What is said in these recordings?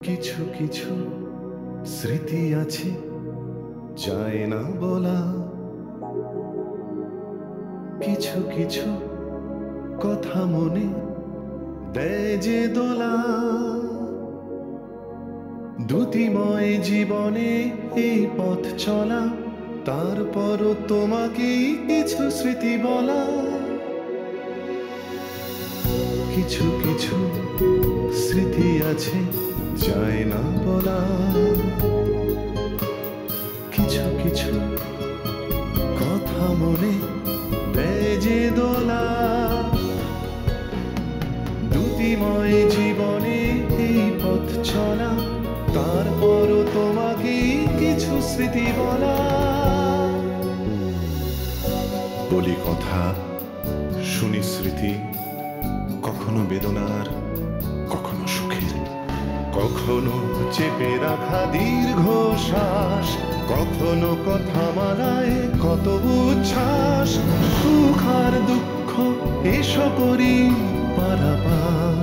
কিছু কিছু স্মৃতি আছে যায় না বলা, কিছু কিছু কথা মনে দেয় যে দোলা। দ্যুতিময় জীবনে এই পথ চলা, তারপরও তোমাকে কিছু স্মৃতি বলা। কিছু কিছু স্মৃতি আছে যায় না বলা, কিছু কিছু কথা মনে দেয় যে দোলা। দ্যুতিময় জীবনে এই পথ চলা, তারপরও তোমাকে কিছু স্মৃতি বলা। বলি কথা, শুনি স্মৃতি, কখনো বেদনার, কখনো সুখের, কখনো চেপে রাখা দীর্ঘ শ্বাস, কখনো কথা মালায় কত উচ্ছ্বাস। সুখ আর দুঃখ এসো করি পারাপার।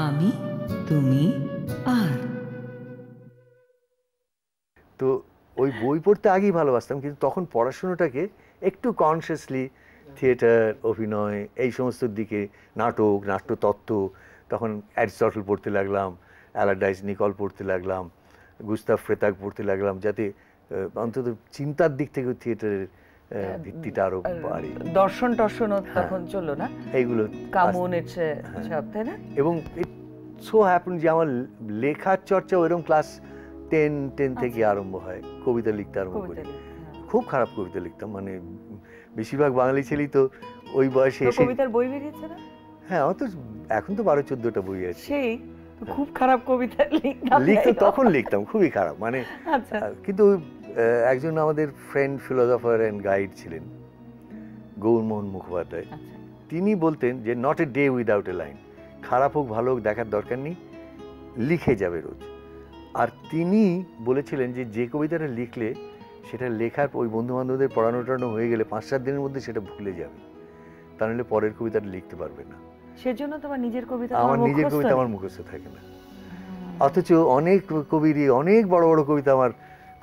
আমি, তুমি আর। তো ওই বই পড়তে আগেই ভালোবাসতাম, কিন্তু তখন পড়াশোনাটাকে একটু কনসিয়াসলি থিয়েটার, অভিনয়, এই সমস্ত দিকে, নাটক, নাট্যতত্ত্ব, তখন অ্যারিস্টটল পড়তে লাগলাম, অ্যালার্ডাইস নিকল পড়তে লাগলাম, গুস্তাভ ফ্রেতাগ পড়তে লাগলাম, যাতে অন্তত চিন্তার দিক থেকে থিয়েটারের ভিত্তিটা আরো বাড়ে। দর্শন টর্শনও তখন চললো না, এইগুলো কামন সব, তাই না? এবং সো হ্যাপেন যে আমার লেখার চর্চা ওইরকম ক্লাস 10 থেকে আরম্ভ হয়। কবিতা লিখতে আরম্ভ করি, খুব খারাপ কবিতা লিখতাম, মানে বেশিরভাগ বাঙালি ছেলেই তো ওই বয়সে এসে। কবিতার বই বেরিয়েছে না? হ্যাঁ, অত এখন তো 12-14টা বই আছে। সেই খুব খারাপ কবিতা লিখতাম, তখন লিখতাম খুবই খারাপ, মানে। কিন্তু একজন আমাদের ফ্রেন্ড ফিলোসফার অ্যান্ড গাইড ছিলেন, গৌরমোহন মুখোপাধ্যায়। তিনি বলতেন যে not a day without a line, খারাপ হোক ভালো হোক দেখার দরকার নেই, লিখে যাবে রোজ। আর তিনি বলেছিলেন যে যে কবিতাটা লিখলে সেটা লেখার ওই বন্ধু বান্ধবদের পড়ানো টড়ানো হয়ে গেলে 5-7 দিনের মধ্যে সেটা ভুলে যাবে, তা নাহলে পরের কবিতাটা লিখতে পারবে না। সেজন্য তোমার নিজের কবিতা, আমার নিজের কবিতা আমার মুখস্থ থাকে না। অথচ অনেক কবিরই অনেক বড় বড় কবিতা আমার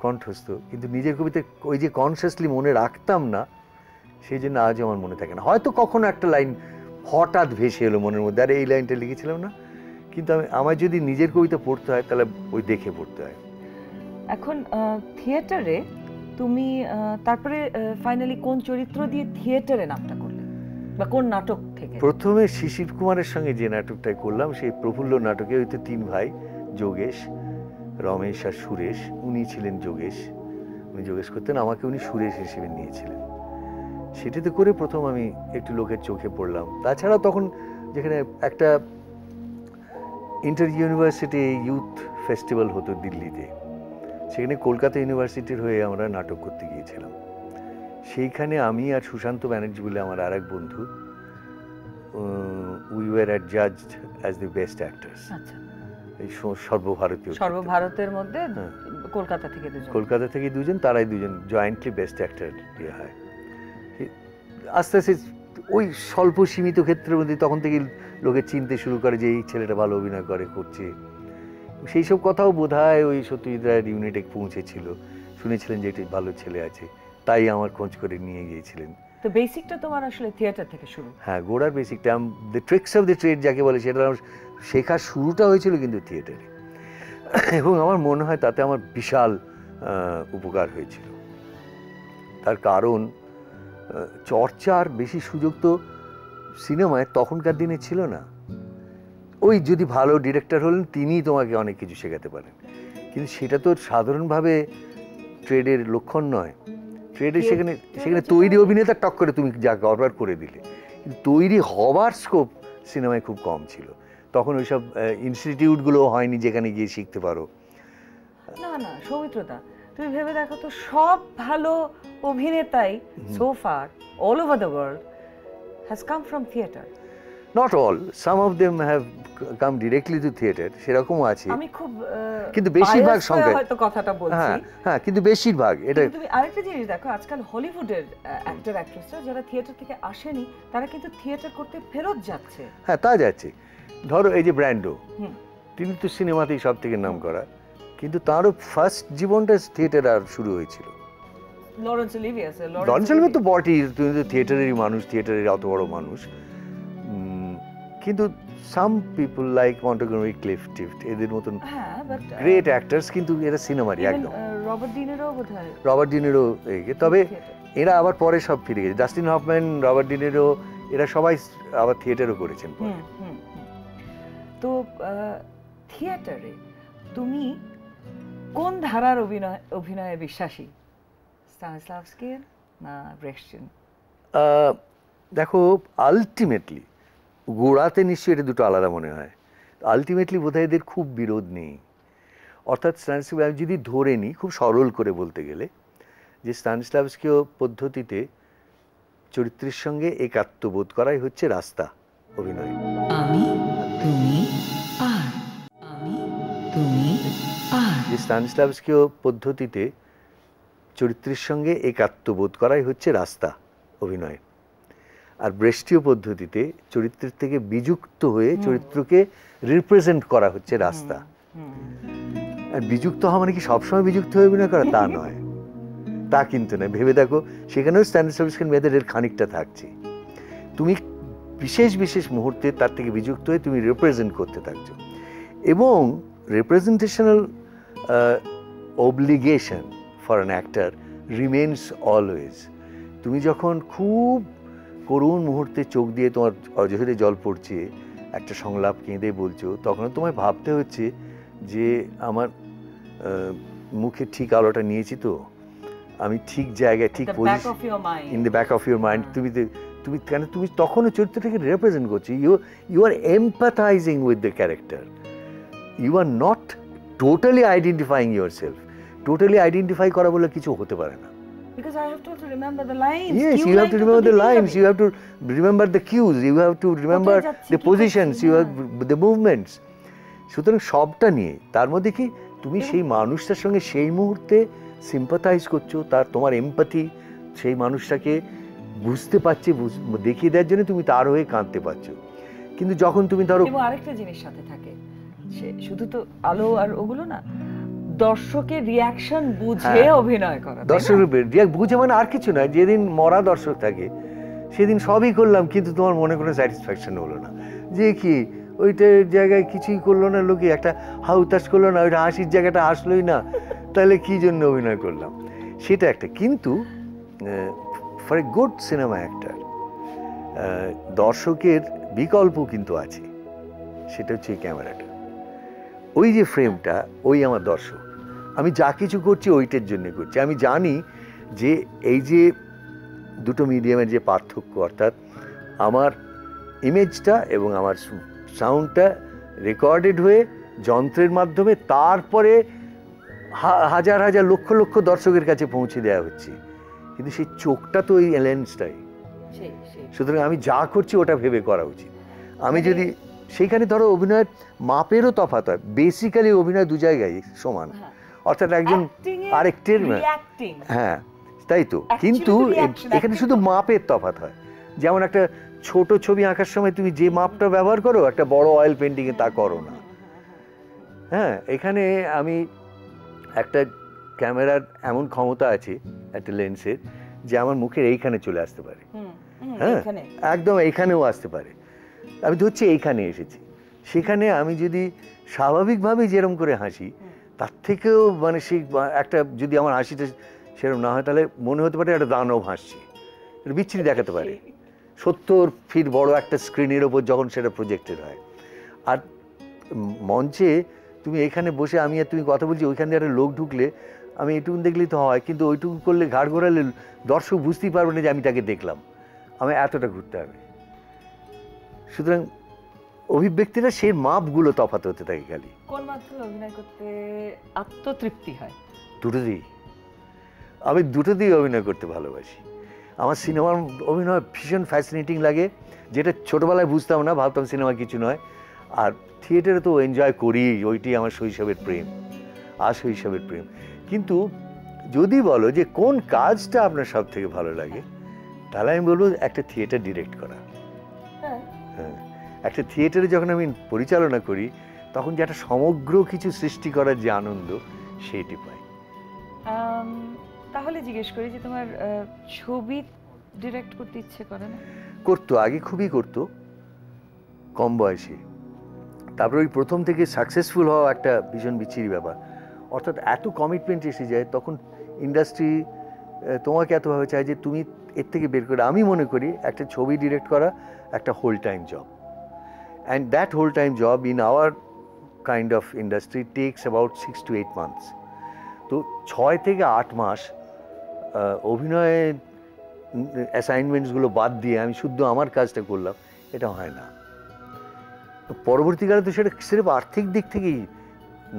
কণ্ঠস্থ, কিন্তু নিজের কবিতা ওই যে কনসিয়াসলি মনে রাখতাম না, সেই জন্য আজও আমার মনে থাকে না। হয়তো কখনো একটা লাইন হঠাৎ ভেসে এলো মনের মধ্যে, আর এই লাইনটা লিখেছিলাম না, কিন্তু আমার যদি নিজের কবিতা পড়তে হয় তাহলে ওই দেখে পড়তে হয়। এখন থিয়েটারে তুমি তারপরে ফাইনালি কোন চরিত্র দিয়ে থিয়েটারে নামটা করলে, বা কোন নাটক থেকে? প্রথমে শিশির কুমারের সঙ্গে যে নাটকটাই করলাম, সেই প্রফুল্ল নাটকে হয়তো 3 ভাই, যোগেশ, রমেশ আর সুরেশ। উনি ছিলেন যোগেশ, উনি যোগেশ করতেন, আমাকে উনি সুরেশ হিসেবে নিয়েছিলেন। সেটাতে করে প্রথম আমি একটু লোকের চোখে পড়লাম। তাছাড়া তখন যেখানে একটা ইন্টার ইউনিভার্সিটি ইউথ ফেস্টিভ্যাল হতো দিল্লিতে, সেখানে কলকাতা ইউনিভার্সিটির হয়ে আমরা নাটক করতে গিয়েছিলাম। সেইখানে আমি আর সুশান্ত ব্যানার্জি বলে আমার আর এক বন্ধু, we were adjudged as the best actors. এই সর্বভারতের মধ্যে কলকাতা থেকে দুজন, তারাই দুজন জয়েন্টলি বেস্ট অ্যাক্টর ইয়ে হয়। আস্তে আস্তে ওই স্বল্প সীমিত ক্ষেত্রের মধ্যে তখন থেকে লোকে চিনতে শুরু করে যে এই ছেলেটা ভালো অভিনয় করছে। সেই সব কথাও বোধহয় ওই সত্যজিৎ রায়ের ইউনিটে পৌঁছেছিল, শুনেছিলেন যে এটি ভালো ছেলে আছে, তাই আমার খোঁজ করে নিয়ে গিয়েছিলেন। তো বেসিকটা তোমার আসলে থিয়েটার থেকে শুরু? হ্যাঁ, গোড়ার বেসিকটা, the tricks of the trade যাকে বলে, সেটা শেখার শুরুটা হয়েছিল কিন্তু থিয়েটারে। এবং আমার মনে হয় তাতে আমার বিশাল উপকার হয়েছিল। তার কারণ চর্চার বেশি সুযোগ তো সিনেমায় তখনকার দিনে ছিল না। ওই যদি ভালো ডিরেক্টর হলেন তিনিই তোমাকে অনেক কিছু শেখাতে পারেন, কিন্তু সেটা তো সাধারণভাবে ট্রেডের লক্ষণ নয়। ট্রেডে সেখানে তৈরি অভিনেতা টক করে তুমি যা অর্ডার করে দিলে, কিন্তু তৈরি হওয়ার স্কোপ সিনেমায় খুব কম ছিল তখন। ওইসব ইনস্টিটিউটগুলো হয়নি যেখানে গিয়ে শিখতে পারো। না না সৌমিত্রদা, তুমি ভেবে দেখো তো, সব ভালো অভিনেতাই so far all over the world has come from theatre. Not all, some of them have come directly to theater, সেরকমও আছে। আমি খুব কিন্তু বেশিরভাগ সংখ্যায় হয়তো কথাটা বলছি। হ্যাঁ, কিন্তু বেশিরভাগ এটা। তুমি আরেকটা জিনিস দেখো, আজকাল হলিউডের অ্যাক্টর অ্যাক্ট্রেসরা যারা থিয়েটার থেকে আসেনি, তারা কিন্তু থিয়েটার করতে ফেরত যাচ্ছে। হ্যাঁ, তা যাচ্ছে। ধরো এই যে ব্র্যান্ডো, তিনি তো সিনেমাতেই সব থেকে নাম করা, কিন্তু তারও ফার্স্ট জীবনটা থিয়েটার আর শুরু হয়েছিল। লরেন্স অলিভিয়ে তো বটেই, তুমি তো থিয়েটারেরই মানুষ, থিয়েটারের অত বড় মানুষ। কিন্তু সাম পিপল লাইক মন্টেগোমারি ক্লিফট এদের মতন গ্রেট অ্যাক্টার্স, কিন্তু এরা সিনেমারই একদম। রবার্ট ডি নিরো, তবে এরা আবার পরে সব ফিরে গেছে। Dustin Hoffman, Robert De Niro, এরা সবাই আবার থিয়েটারও করেছেন। তো থিয়েটারে তুমি কোন ধারার অভিনয়ে বিশ্বাসী, স্টানিস্লাভস্কির না ব্রেখটের? দেখো, আলটিমেটলি গোড়াতে নিশ্চয়ই এটা দুটো আলাদা মনে হয়। আলটিমেটলি বোধহয় এদের খুব বিরোধ নেই। অর্থাৎ স্টানিস্লাভস্কি আমি যদি ধরে নিই, খুব সরল করে বলতে গেলে, যে স্টানিস্লাভস্কিও পদ্ধতিতে চরিত্রের সঙ্গে একাত্মবোধ করাই হচ্ছে রাস্তা অভিনয়। আমি তুমি আর আমি তুমি আর, যে স্টানিস্লাভস্কিও পদ্ধতিতে চরিত্রের সঙ্গে একাত্মবোধ করাই হচ্ছে রাস্তা অভিনয়। আর ব্রেস্টীয় পদ্ধতিতে চরিত্রের থেকে বিযুক্ত হয়ে চরিত্রকে রিপ্রেজেন্ট করা হচ্ছে রাস্তা। আর বিযুক্ত হওয়া মানে কি সবসময় বিযুক্ত হয়ে অভিনয় করা, তা নয়, তা কিন্তু নয়। ভেবে দেখো, সেখানেও স্টানিস্লাভস্কির মেথডের খানিকটা থাকছে। তুমি বিশেষ বিশেষ মুহূর্তে তার থেকে বিযুক্ত হয়ে তুমি রিপ্রেজেন্ট করতে থাকছো, এবং রিপ্রেজেন্টেশনাল obligation for an actor remains always. তুমি যখন খুব করুণ মুহূর্তে চোখ দিয়ে তোমার অজহরে জল পড়ছে, একটা সংলাপ কেঁদে বলছো, তখন তোমায় ভাবতে হচ্ছে যে আমার মুখে ঠিক আলোটা নিয়েছি তো, আমি ঠিক জায়গায়, ঠিক position, in the back of your mind. তুমি কেন, তুমি তখনও চরিত্রটাকে রিপ্রেজেন্ট করছো। You are empathising with the character. You are not totally identifying yourself. Totally identify করা বলে কিছু হতে পারে না। Because I have to remember the lines. Yes, you have to remember the lines. You have to remember the cues. You have to remember the positions. You have the movements. সুতরাং সবটা নিয়ে, তার মধ্যে কি তুমি সেই মানুষটার সঙ্গে সেই মুহূর্তে সিম্পাথাইজ করছো, তার তোমার এমপ্যাথি, সেই মানুষটাকে বুঝতে পারছে, দেখিয়ে দেওয়ার জন্য তুমি তার হয়ে কাঁদতে পারছো। কিন্তু যখন তুমি ধরো, এবং আরেকটা জিনিস সাথে থাকে, শুধু তো আলো আর ওগুলো না, দর্শকের রিয়াকশন বুঝে অভিনয় করা। দর্শকের বুঝে মানে আর কিছু নয়, যেদিন মরা দর্শক থাকে সেদিন সবই করলাম, কিন্তু তোমার মনে কোনো স্যাটিসফ্যাকশন হলো না, যে কি ওইটার জায়গায় কিছুই করলো না, লোকে একটা হাউতাস করলো না, ওইটা হাসির জায়গাটা আসলোই না, তাহলে কি জন্য অভিনয় করলাম, সেটা একটা। কিন্তু for a good cinema actor দর্শকের বিকল্প কিন্তু আছে, সেটা হচ্ছে এই ক্যামেরাটা। ওই যে ফ্রেমটা, ওই আমার দর্শক। আমি যা কিছু করছি ওইটার জন্য করছি। আমি জানি যে এই যে দুটো মিডিয়ামের যে পার্থক্য, অর্থাৎ আমার ইমেজটা এবং আমার সাউন্ডটা রেকর্ডেড হয়ে যন্ত্রের মাধ্যমে তারপরে হাজার হাজার লক্ষ লক্ষ দর্শকের কাছে পৌঁছে দেওয়া হচ্ছে, কিন্তু সেই চোখটা তো ওই লেন্সটাই। সুতরাং আমি যা করছি ওটা ভেবে করা উচিত। আমি যদি সেইখানে ধরো অভিনয়ের মাপেরও তফাৎ হয়, বেসিক্যালি অভিনয় দু জায়গায় সমান, অর্থাৎ একজন আরেকটের, হ্যাঁ তাই তো, কিন্তু এখানে শুধু মাপের তফাৎ হয়। যেমন একটা ছোট ছবি আঁকার সময় তুমি যে মাপটা ব্যবহার করো, একটা বড় অয়েল পেন্টিংয়ে তা করো না। হ্যাঁ, এখানে আমি একটা ক্যামেরার এমন ক্ষমতা আছে একটা লেন্সের, যে আমার মুখের এইখানে চলে আসতে পারে, হ্যাঁ একদম এইখানেও আসতে পারে। আমি ধরছি এইখানে এসেছি, সেখানে আমি যদি স্বাভাবিকভাবেই যেরকম করে হাসি, তার থেকেও মানে সেই একটা, যদি আমার হাসিটা সেরকম না হয়, তাহলে মনে হতে পারে একটা দানব হাসছি, এটা বিচ্ছিরি দেখাতে পারে। 70 ফিট বড় একটা স্ক্রিনের ওপর যখন সেটা প্রজেক্টেড হয়, আর মঞ্চে তুমি এখানে বসে আমি আর তুমি কথা বলছি, ওইখান দিয়ে একটা লোক ঢুকলে আমি এটুকু দেখলেই তো হয়, কিন্তু ওইটুকু করলে ঘাড় ঘোরালে দর্শক বুঝতেই পারবে না যে আমি তাকে দেখলাম, আমি এতটা ঘুরতে হবে। সুতরাং অভিব্যক্তিটা সেই মাপগুলো তফাৎ হতে থাকে। খালি কোন মাধ্যমে অভিনয় করতে আত্মতৃপ্তি হয়? দুটোতেই। আমি দুটোতেই অভিনয় করতে ভালোবাসি। আমার সিনেমার অভিনয় ভীষণ ফ্যাসিনেটিং লাগে, যেটা ছোটোবেলায় বুঝতাম না, ভাবতাম সিনেমা কিছু নয়। আর থিয়েটারে তো এনজয় করি, ওইটাই আমার শৈশবের প্রেম, আর শৈশবের প্রেম। কিন্তু যদি বলো যে কোন কাজটা আপনার সব থেকে ভালো লাগে, তাহলে আমি বলবো একটা থিয়েটার ডিরেক্ট করা। হ্যাঁ, একটা থিয়েটারে যখন আমি পরিচালনা করি, তখন যে একটা সমগ্র কিছু সৃষ্টি করার যে আনন্দ সেইটি পাই। তাহলে জিজ্ঞেস করি যে তোমার ছবি ডিরেক্ট করতে ইচ্ছে করে না? করতো, আগে খুবই করতো, কম বয়সে। তারপর ওই প্রথম থেকে সাকসেসফুল হওয়া একটা ভীষণ বিচ্ছিরি ব্যাপার, অর্থাৎ এত কমিটমেন্ট এসে যায় তখন ইন্ডাস্ট্রি তোমাকে এতভাবে চায় যে তুমি এর থেকে বের করে। আমি মনে করি একটা ছবি ডিরেক্ট করা একটা whole time job, and that whole time job in our kind of industry takes about 6 to 8 months। তো 6 থেকে 8 মাস অভিনয়ের অ্যাসাইনমেন্টসগুলো বাদ দিয়ে আমি শুদ্ধ আমার কাজটা করলাম, এটা হয় না। পরবর্তীকালে তো সেটা সির্ফ আর্থিক দিক থেকেই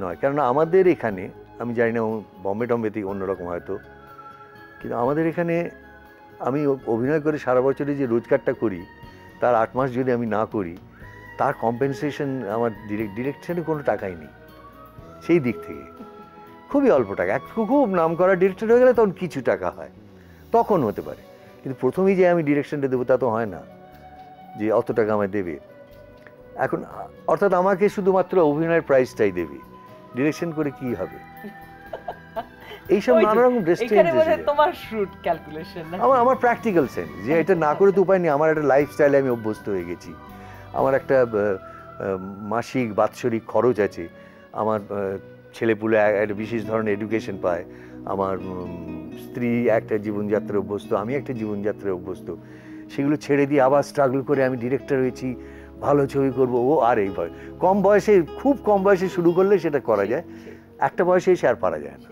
নয়, কারণ আমাদের এখানে, আমি জানি না বম্বে টম্বেতে অন্যরকম হয়তো, কিন্তু আমাদের এখানে আমি অভিনয় করে সারা বছরে যে রোজগারটা করি তার 8 মাস যদি আমি না করি, তার কম্পেনসেশন আমার ডিরেকশনে কোনো টাকাই নেই। সেই দিক থেকে খুবই অল্প টাকা। খুব নাম করা ডিরেক্টর হয়ে গেলে তখন কিছু টাকা হয়, তখন হতে পারে, কিন্তু প্রথমেই যে আমি ডিরেকশনটা দেবো তা তো হয় না যে অত টাকা আমায় দেবে এখন। অর্থাৎ আমাকে শুধুমাত্র অভিনয়ের প্রাইসটাই দেবে, ডিরেকশন করে কি হবে, এইসব নানা রকম তোমার শুট ক্যালকুলেশন, আমার প্র্যাকটিক্যাল সেন্স যে এটা না করে তো উপায় নেই। আমার একটা লাইফস্টাইলে আমি অভ্যস্ত হয়ে গেছি, আমার একটা মাসিক বাৎসরিক খরচ আছে, আমার ছেলেপুলে একটা বিশেষ ধরনের এডুকেশন পায়, আমার স্ত্রী একটা জীবনযাত্রায় অভ্যস্ত, আমি একটা জীবনযাত্রায় অভ্যস্ত, সেগুলো ছেড়ে দিয়ে আবার স্ট্রাগল করে আমি ডিরেক্টর হয়েছি, ভালো ছবি করবো। ও আর এই ভয়, কম বয়সে, খুব কম বয়সে শুরু করলে সেটা করা যায়, একটা বয়সে এসে আর পারা যায় না।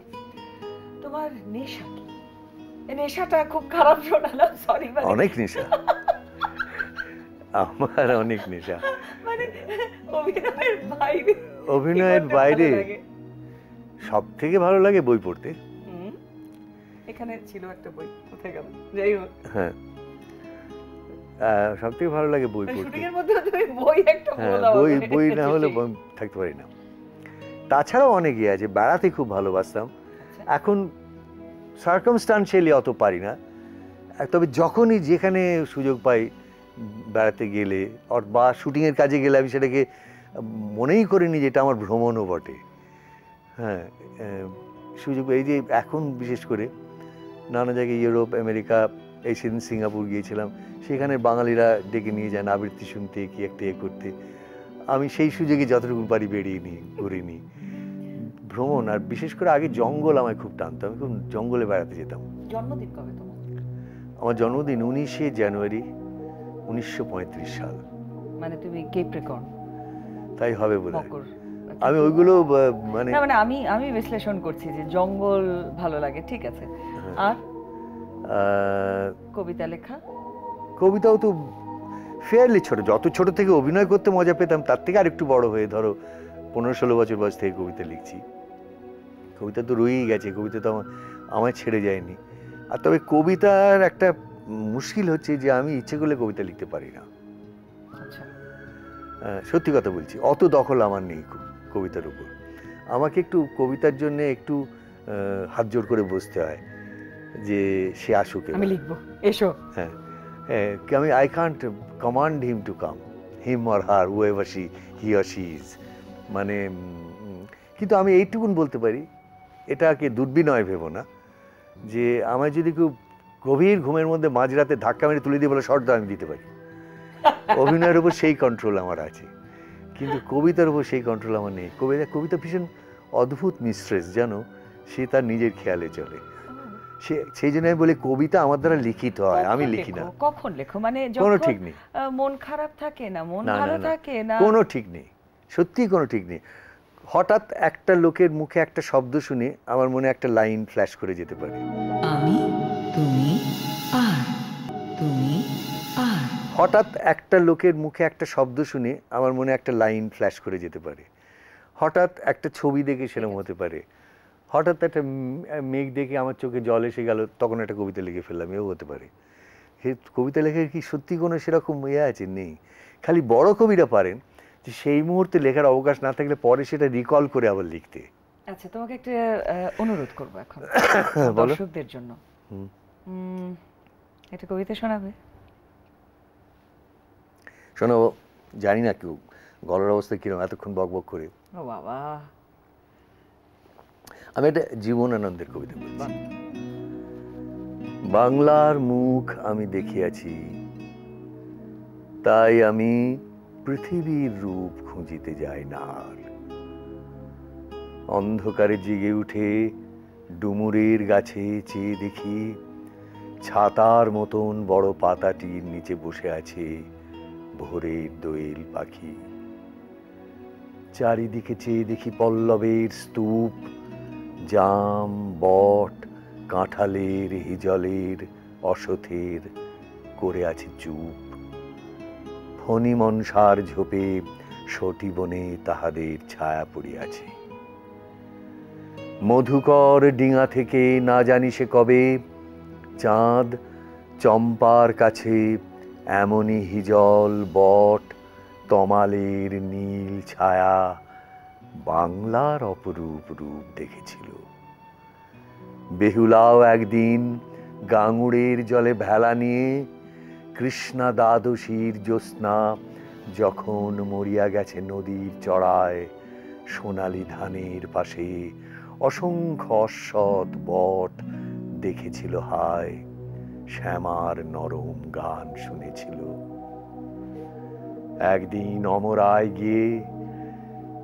তোমার নেশা কি? নেশাটা খুব খারাপ শোনালাম, সরি। অনেক নেশা আমার, অনেক নেশা। মানে অভিনয়ের বাইরে, অভিনয়ের বাইরে সব থেকে ভালো লাগে বই পড়তে। এখানে ছিল একটা বই, কোথায় গেল? যাই হোক, হ্যাঁ, সব থেকে ভালো লাগে বই পড়তে। শুটিংয়ের মধ্যে তুমি বই একটা বলো, বই না হলে থাকতে পারি না। তাছাড়াও অনেকে আছে, বেড়াতে খুব ভালোবাসতাম, এখন সার্কামস্টান্সিয়ালি অত পারি না, তবে যখনই যেখানে সুযোগ পাই বেড়াতে গেলে বা শুটিংয়ের কাজে গেলে আমি সেটাকে মনেই করিনি যে এটা আমার ভ্রমণও বটে। হ্যাঁ, সুযোগ এই যে এখন বিশেষ করে নানা জায়গায় ইউরোপ, আমেরিকা, এই সেদিন সিঙ্গাপুর গিয়েছিলাম, সেখানে বাঙালিরা ডেকে নিয়ে যান আবৃত্তি শুনতে, কি একটা করতে, আমি সেই সুযোগে যতটুকু পারি বেরিয়ে নিই, ঘুরে নিই। ভ্রমণ, আর বিশেষ করে আগে জঙ্গল আমায় খুব টানতো, আমি খুব জঙ্গলে বেড়াতে যেতাম। জন্মদিন কবে তোমার? আমার জন্মদিন 19শে জানুয়ারি 1935 সাল। মানে তুমি ক্যাপ্রিকর্ন, তাই হবে বোধহয়। আমি ওইগুলো মানে আমি বিশ্লেষণ করছি যে জঙ্গল ভালো লাগে, ঠিক আছে। আর কবিতা লেখা? কবিতাও তো ফেয়ারলি ছোট, যত ছোট থেকে অভিনয় করতে মজা পেতাম তার থেকে আর একটু বড় হয়ে, ধরো 15-16 বছর বয়স থেকে কবিতা লিখছি। কবিতা তো রয়েই গেছে, কবিতা তো আমায় ছেড়ে যায়নি। আর তবে কবিতার একটা মুশকিল হচ্ছে যে আমি ইচ্ছে করলে কবিতা লিখতে পারি না। সত্যি কথা বলছি, অত দখল আমার নেই কবিতার উপর। আমাকে একটু কবিতার জন্য একটু হাত জোর করে বসতে হয় যে সে আসুক, আমি লিখবো, এসো। হ্যাঁ, আমি I can't command him to come, him or her, whoever he or she is. মানে কিন্তু আমি এইটুকুন বলতে পারি, এটাকে দুর্বিনয় ভেবো না, যে আমায় যদি কেউ গভীর ঘুমের মধ্যে মাঝরাতে ধাক্কা মেরে তুলে দিয়ে বলে শর্ট দাও, আমি দিতে পারি। অভিনয়ের উপর সেই কন্ট্রোল আমার আছে, কিন্তু কবিতার উপর সেই কন্ট্রোল আমার নেই। কবিতা ভীষণ অদ্ভুত মিস্ট্রেস, জানো, সে তার নিজের খেয়ালে চলে। সেই জন্য আমি বলি কবিতা আমার দ্বারা লিখিত হয়, আমি লিখি না। কখন লেখো? মানে কোনো ঠিক নেই, মন খারাপ থাকে না, মন ভালো থাকে না, কোনো ঠিক নেই, সত্যিই কোনো ঠিক নেই। হঠাৎ একটা লোকের মুখে একটা শব্দ শুনে আমার মনে একটা লাইন ফ্ল্যাশ করে যেতে পারে, আমি, তুমি, আর, তুমি, আর। হঠাৎ একটা লোকের মুখে একটা শব্দ শুনে আমার মনে একটা লাইন ফ্ল্যাশ করে যেতে পারে, হঠাৎ একটা ছবি দেখে সেরকম হতে পারে, হঠাৎ একটা মেঘ দেখে আমার চোখে জল এসে গেল, তখন একটা কবিতা লিখে ফেললাম, এও হতে পারে। কবিতা লেখা কি সত্যি কোনো সেরকম আছে? নেই। খালি বড় কবিরা পারেন যে সেই মুহূর্তে লেখার অবকাশ না থাকলে পরে সেটা রিকল করে আবার লিখতে। আচ্ছা, তোমাকে একটা অনুরোধ করবো এখন দর্শকদের জন্য, একটা কবিতা শোনাবে? শোনাবো, জানি না কেউ গলার অবস্থা কিরকম এতক্ষণ বক বক করে। ও বাবা, আমি একটা জীবনানন্দের কবিতা বলছি। বাংলার মুখ আমি দেখিয়াছি, তাই আমি পৃথিবীর রূপ খুঁজিতে যাই না আর। অন্ধকারে জেগে উঠে ডুমুরের গাছে চেয়ে দেখি, ছাতার মতন বড় পাতাটির নিচে বসে আছে ভোরের দোয়েল পাখি। চারিদিকে চেয়ে দেখি পল্লবের স্তূপ, জাম, বট, কাঁঠালের, হিজলের, অশথের করে আছে চুপ। ফণি মনসার ঝোপে সটি বনে তাহাদের ছায়া পড়িয়াছে। মধুকর ডিঙা থেকে না জানি সে কবে চাঁদ চম্পার কাছে এমনই হিজল, বট, তমালের নীল ছায়া বাংলার অপরূপ রূপ দেখেছিল। বেহুলাও একদিন গাঙুড়ের জলে ভেলা নিয়ে কৃষ্ণা দ্বাদশীর জ্যোৎস্না যখন মরিয়া গেছে নদীর চড়ায়, সোনালি ধানের পাশে অসংখ্য অশ্বত বট দেখেছিল হায়, শ্যামার নরম গান শুনেছিল। একদিন অমরায় গিয়ে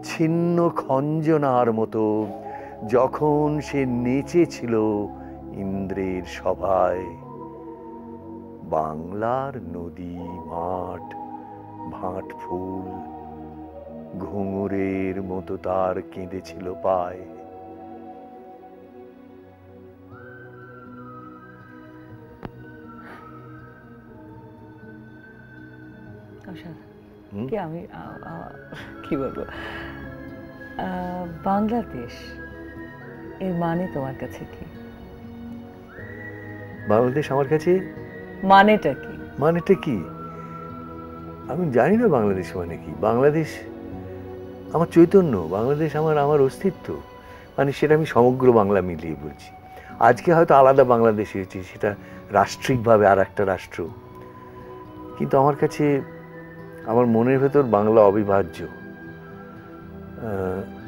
ছিন্ন খঞ্জনার মতো যখন সে নেচেছিল ইন্দ্রের সভায়, বাংলার নদী, মাঠ, ভাট ফুল ঘুঙুরের মতো তার কেঁদেছিল পায়। কি আমি কি বলবো, বাংলাদেশ এর মানে তোমার কাছে কি? বাংলাদেশ আমার কাছে মানেটা কি? মানেটা কি আমি জানি না। বাংলাদেশ মানে কি? বাংলাদেশ আমার চৈতন্য, বাংলাদেশ আমার অস্তিত্ব। মানে সেটা আমি সমগ্র বাংলা মিলিয়ে বলছি। আজকে হয়তো আলাদা বাংলাদেশ হয়েছে, সেটা রাষ্ট্রিকভাবে আর একটা রাষ্ট্র, কিন্তু আমার কাছে আমার মনের ভেতর বাংলা অবিভাজ্য,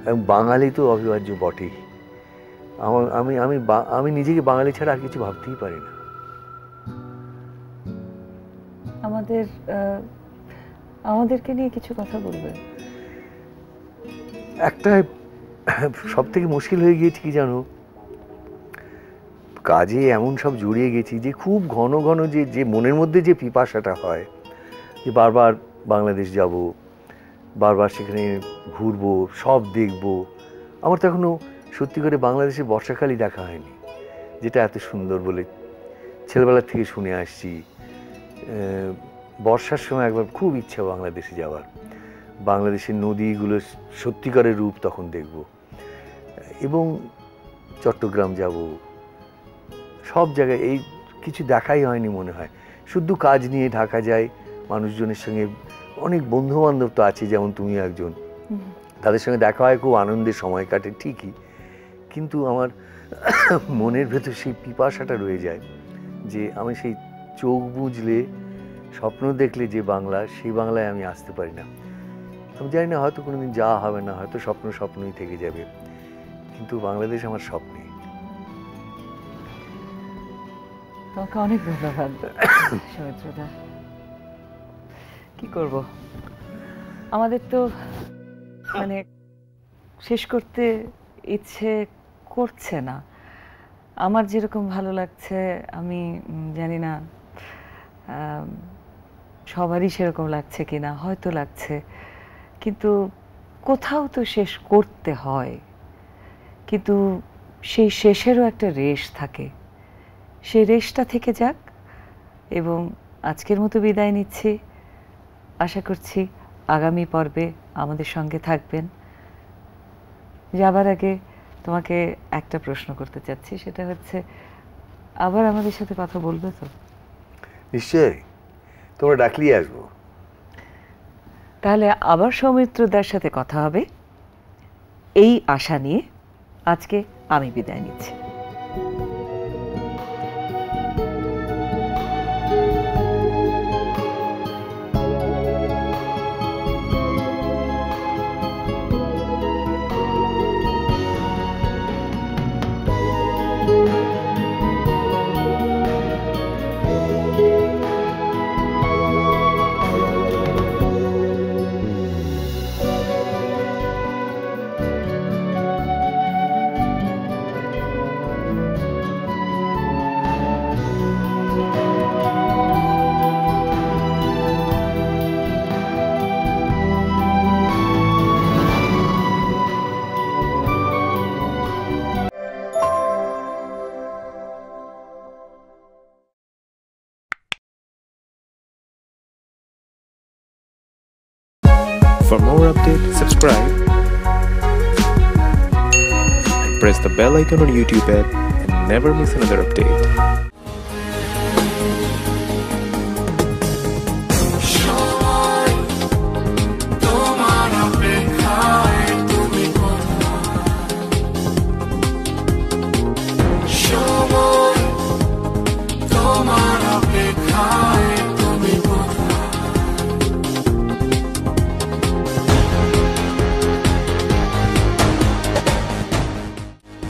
এবং বাঙালি তো অবিভাজ্য বটেই। আমি আমি আমি নিজেকে বাঙালি ছাড়া আর কিছু ভাবতেই পারি না। আমাদেরকে নিয়ে কিছু কথা বলবে? একটা সব থেকে মুশকিল হয়ে গিয়েছে কি জানো, কাজে এমন সব জড়িয়ে গেছি যে খুব ঘন ঘন যে মনের মধ্যে যে পিপাসাটা হয়, যে বারবার বাংলাদেশ যাব, বারবার সেখানে ঘুরবো, সব দেখবো। আমার তো এখনো সত্যি করে বাংলাদেশের বর্ষাকালই দেখা হয়নি, যেটা এত সুন্দর বলে ছেলেবেলার থেকে শুনে আসছি। বর্ষার সময় একবার খুব ইচ্ছা বাংলাদেশে যাওয়ার, বাংলাদেশের নদীগুলো সত্যিকারের রূপ তখন দেখব, এবং চট্টগ্রাম যাব। সব জায়গায় এই কিছু দেখাই হয়নি মনে হয়, শুধু কাজ নিয়ে ঢাকা যায়। মানুষজনের সঙ্গে অনেক বন্ধু বান্ধব তো আছে, যেমন তুমি একজন, তাদের সঙ্গে দেখা হয়, খুব আনন্দের সময় কাটে ঠিকই, কিন্তু আমার মনের ভেতর সেই পিপাসাটা রয়ে যায় যে আমি সেই চোখ বুঝলে, স্বপ্ন দেখলে যে বাংলা, সেই বাংলায় আমি আসতে পারি না। আমি জানি না, হয়তো কোনোদিন যাওয়া হবে না, হয়তো স্বপ্নই থেকে যাবে, কিন্তু বাংলাদেশ আমার স্বপ্নে। তোমাকে অনেক ধন্যবাদ সৌমিত্রদা। কি করব, আমাদের তো মানে শেষ করতে ইচ্ছে করছে না। আমার যেরকম ভালো লাগছে, আমি জানি না সবারই সেরকম লাগছে কিনা, হয়তো লাগছে, কিন্তু কোথাও তো শেষ করতে হয়। কিন্তু সেই শেষেরও একটা রেশ থাকে, সেই রেশটা থেকে যাক। এবং আজকের মতো বিদায় নিচ্ছি, আশা করছি আগামী পর্বে আমাদের সঙ্গে থাকবেন। যাবার আগে তোমাকে একটা প্রশ্ন করতে চাচ্ছি, সেটা হচ্ছে, আবার আমাদের সাথে কথা বলবে তো? নিশ্চয়ই, তোমরা ডাকলেই আসবো। তাহলে আবার সৌমিত্রদার সাথে কথা হবে, এই আশা নিয়ে আজকে আমি বিদায় নিচ্ছি। For more updates, subscribe and press the bell icon on YouTube app and never miss another update.